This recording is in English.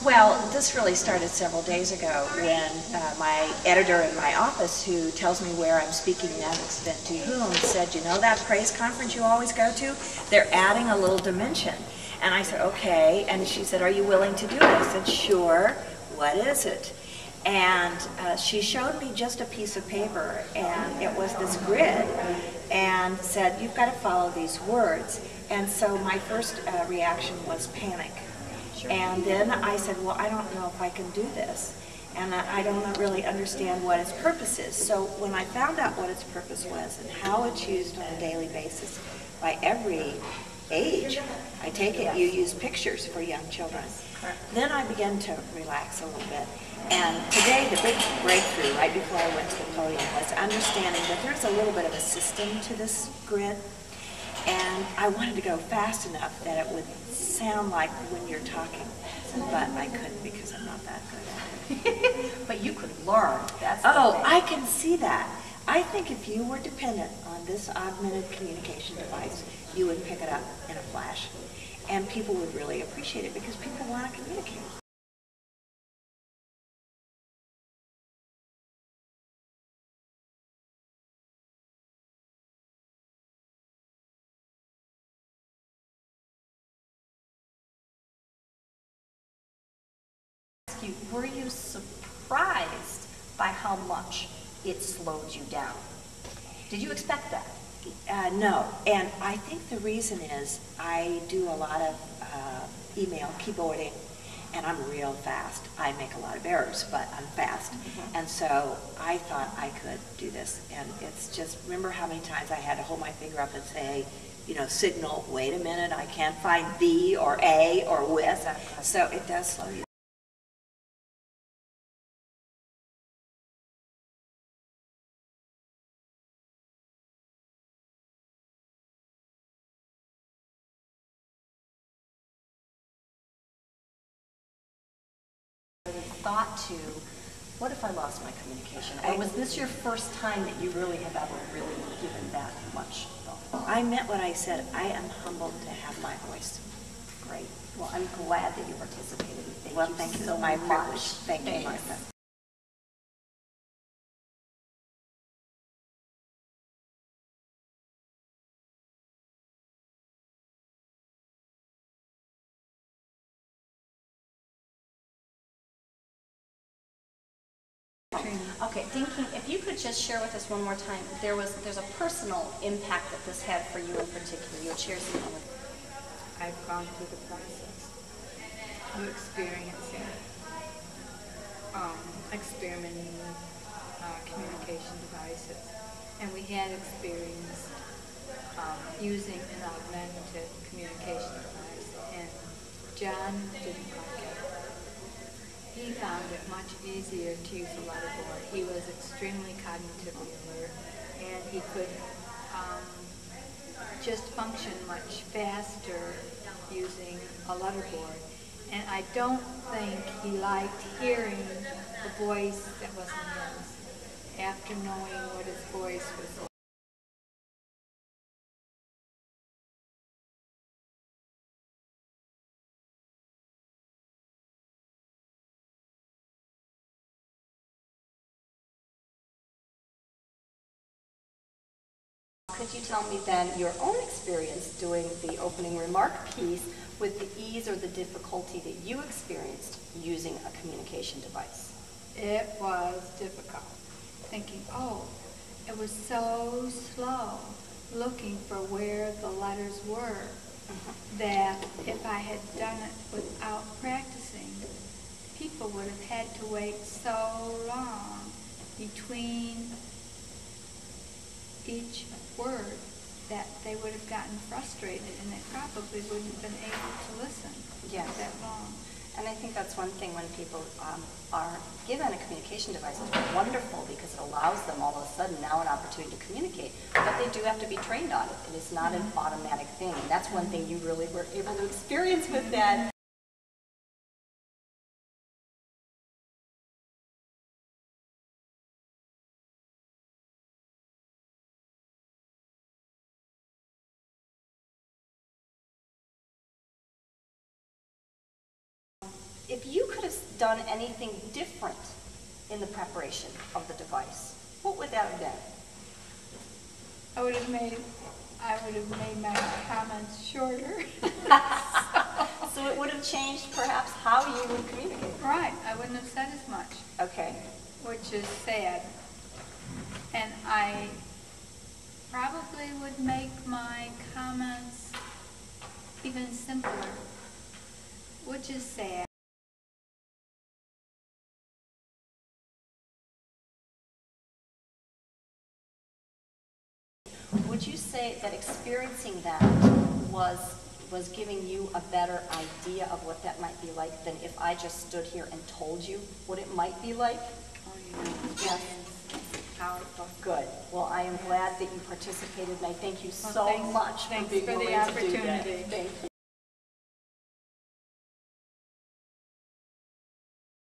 Well, this really started several days ago when my editor in my office, who tells me where I'm speaking next and to whom, said, you know that praise conference you always go to? They're adding a little dimension. And I said, okay. And she said, are you willing to do it? I said, sure. What is it? And she showed me just a piece of paper, and it was this grid, and said, you've got to follow these words. And so my first reaction was panic. And then I said, well, I don't know if I can do this. And I don't really understand what its purpose is. So when I found out what its purpose was and how it's used on a daily basis by every age, I take it you use pictures for young children. Then I began to relax a little bit. And today the big breakthrough right before I went to the podium was understanding that there's a little bit of a system to this grid. And I wanted to go fast enough that it would sound like when you're talking, but I couldn't because I'm not that good at it. But you could learn. That's I can see that. I think if you were dependent on this augmented communication device, you would pick it up in a flash. And people would really appreciate it because people want to communicate. Were you surprised by how much it slowed you down? Did you expect that? No, and I think the reason is I do a lot of email keyboarding, and I'm real fast. I make a lot of errors, but I'm fast. And so I thought I could do this, and it's just, remember how many times I had to hold my finger up and say, you know, signal, wait a minute, I can't find the or a or with. So it does slow you down. Thought to, what if I lost my communication? Or was this your first time that you really have ever really given that much thought? I meant what I said. I am humbled to have my voice. Great. Well, I'm glad that you participated. Thank you so my much. privilege. Thank you, Martha. Okay, thinking, if you could just share with us one more time, there's a personal impact that this had for you in particular. You would share something with us. I've gone through the process of experiencing, experimenting with communication devices, and we had experienced using an augmented communication device, and John didn't like it. He found it much easier to use a letterboard. He was extremely cognitively alert, and he could just function much faster using a letterboard. And I don't think he liked hearing the voice that wasn't his, after knowing what his voice was like. Could you tell me then your own experience doing the opening remark piece with the ease or the difficulty that you experienced using a communication device? It was difficult, thinking, oh, it was so slow looking for where the letters were that if I had done it without practicing, people would have had to wait so long between each word that they would have gotten frustrated, and they probably wouldn't have been able to listen that long. And I think that's one thing when people are given a communication device, it's wonderful because it allows them all of a sudden now an opportunity to communicate. But they do have to be trained on it. It is not an automatic thing. And that's one thing you really were able to experience with that. If you could done anything different in the preparation of the device, what would that have been? I would have made my comments shorter. So it would have changed perhaps how you would communicate. Right, I wouldn't have said as much, Okay. which is sad. And I probably would make my comments even simpler, which is sad. Would you say that experiencing that was giving you a better idea of what that might be like than if I just stood here and told you what it might be like? Oh, Yes. Powerful. Good. Well, I am glad that you participated, and I thank you Well, so thanks- much thanks for being for the willing to do that. opportunity. Thank you.